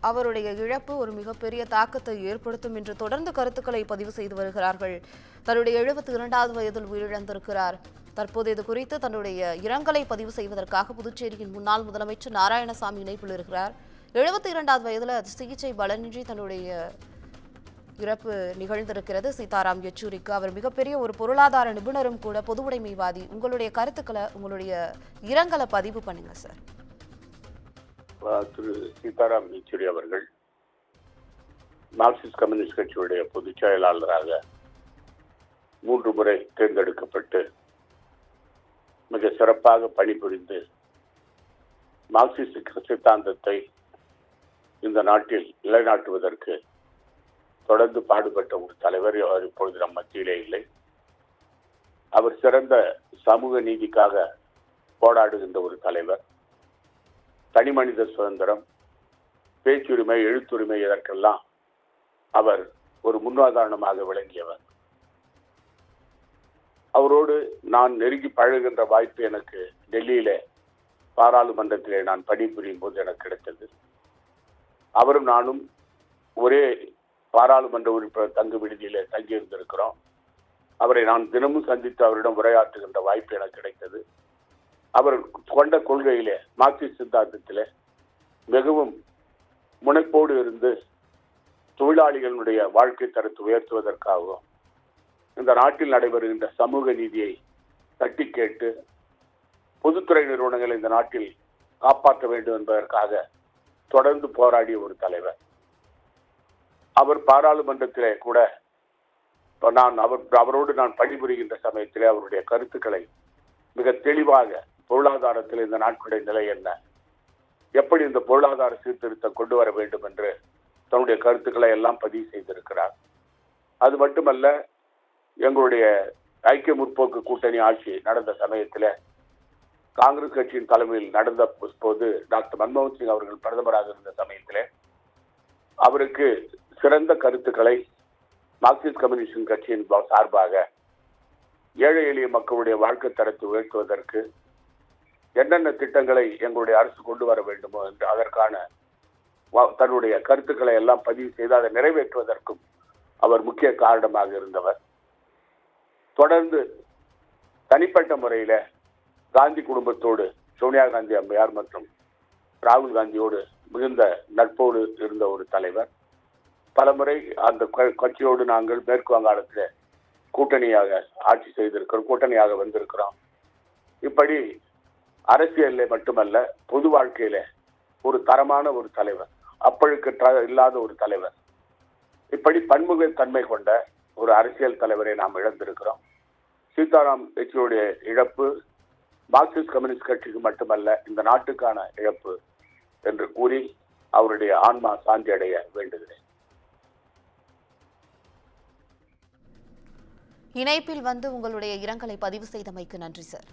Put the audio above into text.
அவருடைய இழப்பு ஒரு மிகப்பெரிய தாக்கத்தை ஏற்படுத்தும் என்று தொடர்ந்து கருத்துக்களை பதிவு செய்து வருகிறார்கள். தன்னுடைய 72வது வயதில் உயிரிழந்திருக்கிறார். தற்போது இது குறித்து தன்னுடைய இரங்கலை பதிவு செய்வதற்காக புதுச்சேரியின் முன்னாள் முதலமைச்சர் நாராயணசாமி இணைப்பில் இருக்கிறார். 72வது வயதில் சிகிச்சை பலனின்றி தன்னுடைய இறப்பு நிகழ்ந்திருக்கிறது. சீதாராம் யெச்சூரிக்கு அவர் மிகப்பெரிய ஒரு பொருளாதார நிபுணரும் கூட, பொது உடைமைவாதி. உங்களுடைய கருத்துக்களை, உங்களுடைய இரங்கலை பதிவு பண்ணுங்க சார். திரு சீதாராம் யெச்சூரி அவர்கள் மார்க்சிஸ்ட் கம்யூனிஸ்ட் கட்சியுடைய பொதுச் செயலாளராக 3 முறை தேர்ந்தெடுக்கப்பட்டு மிக சிறப்பாக பணிபுரிந்து மார்க்சிஸ்ட் சித்தாந்தத்தை இந்த நாட்டில் நிலைநாட்டுவதற்கு தொடர்ந்து பாடுபட்ட ஒரு தலைவர் அவர் இப்பொழுது நம் மத்தியிலே இல்லை. அவர் சிறந்த சமூக நீதிக்காக போராடுகின்ற ஒரு தலைவர். தனிமனித சுதந்திரம், பேச்சுரிமை, எழுத்துரிமை, இதற்கெல்லாம் அவர் ஒரு முன்னுதாரணமாக விளங்கியவர். அவரோடு நான் நெருங்கி பழகுகின்ற வாய்ப்பு எனக்கு டெல்லியிலே பாராளுமன்றத்திலே நான் பணிபுரியும் போது எனக்கு கிடைத்தது. அவரும் நானும் ஒரே பாராளுமன்ற உறுப்பினர் தங்கு விடுதியிலே தங்கியிருந்திருக்கிறோம். அவரை நான் தினமும் சந்தித்து அவரிடம் உரையாற்றுகின்ற வாய்ப்பு எனக்கு கிடைத்தது. அவர் கொண்ட கொள்கையிலே, மார்க்சிஸ்ட் சித்தாந்தத்திலே மிகவும் முனைப்போடு இருந்து தொழிலாளிகளுடைய வாழ்க்கை தரத்தை உயர்த்துவதற்காகவும் இந்த நாட்டில் நடைபெறுகின்ற சமூக நீதியை தட்டி கேட்டு பொதுத்துறை நிறுவனங்களை இந்த நாட்டில் காப்பாற்ற வேண்டும் என்பதற்காக தொடர்ந்து போராடிய ஒரு தலைவர். அவர் பாராளுமன்றத்திலே கூட அவரோடு நான் பணிபுரிகின்ற சமயத்திலே அவருடைய கருத்துக்களை மிக தெளிவாக, பொருளாதாரத்தில் இந்த நாட்களுடைய நிலை என்ன, எப்படி இந்த பொருளாதார சீர்திருத்தம் கொண்டு வர வேண்டும் என்று தன்னுடைய கருத்துக்களை எல்லாம் பதிவு செய்திருக்கிறார். அது மட்டுமல்ல, எங்களுடைய ஐக்கிய முற்போக்கு கூட்டணி ஆட்சி நடந்த சமயத்தில் காங்கிரஸ் கட்சியின் தலைமையில் நடந்த போது டாக்டர் மன்மோகன் சிங் அவர்கள் பிரதமராக இருந்த சமயத்தில் அவருக்கு சிறந்த கருத்துக்களை மார்க்சிஸ்ட் கம்யூனிஸ்ட் கட்சியின் சார்பாக ஏழை எளிய மக்களுடைய வாழ்க்கை தரத்தை உயர்த்துவதற்கு என்னென்ன திட்டங்களை எங்களுடைய அரசு கொண்டு வர வேண்டுமோ என்று அதற்கான தன்னுடைய கருத்துக்களை எல்லாம் பதிவு செய்து அதை நிறைவேற்றுவதற்கும் அவர் முக்கிய காரணமாக இருந்தவர். தொடர்ந்து தனிப்பட்ட முறையில காந்தி குடும்பத்தோடு, சோனியா காந்தி அம்மையார் மற்றும் ராகுல் காந்தியோடு மிகுந்த நட்போடு இருந்த ஒரு தலைவர். பலமுறை அந்த கட்சியோடு நாங்கள் மேற்கு வங்காளத்தில் கூட்டணியாக ஆட்சி செய்திருக்கிறோம், கூட்டணியாக வந்திருக்கிறோம். இப்படி அரசியலிலே மட்டுமல்ல, பொது வாழ்க்கையில ஒரு தரமான ஒரு தலைவர், அப்பழுக்கற்ற இல்லாத ஒரு தலைவர், இப்படி பன்முக தன்மை கொண்ட ஒரு அரசியல் தலைவரை நாம் இழந்திருக்கிறோம். சீதாராம் யெச்சூரியுடைய இழப்பு மார்க்சிஸ்ட் கம்யூனிஸ்ட் கட்சிக்கு மட்டுமல்ல, இந்த நாட்டுக்கான இழப்பு என்று கூறி அவருடைய ஆன்மா சாந்தி அடைய வேண்டுகிறேன். இணைப்பில் வந்து உங்களுடைய இரங்கலை பதிவு செய்தமைக்கு நன்றி சார்.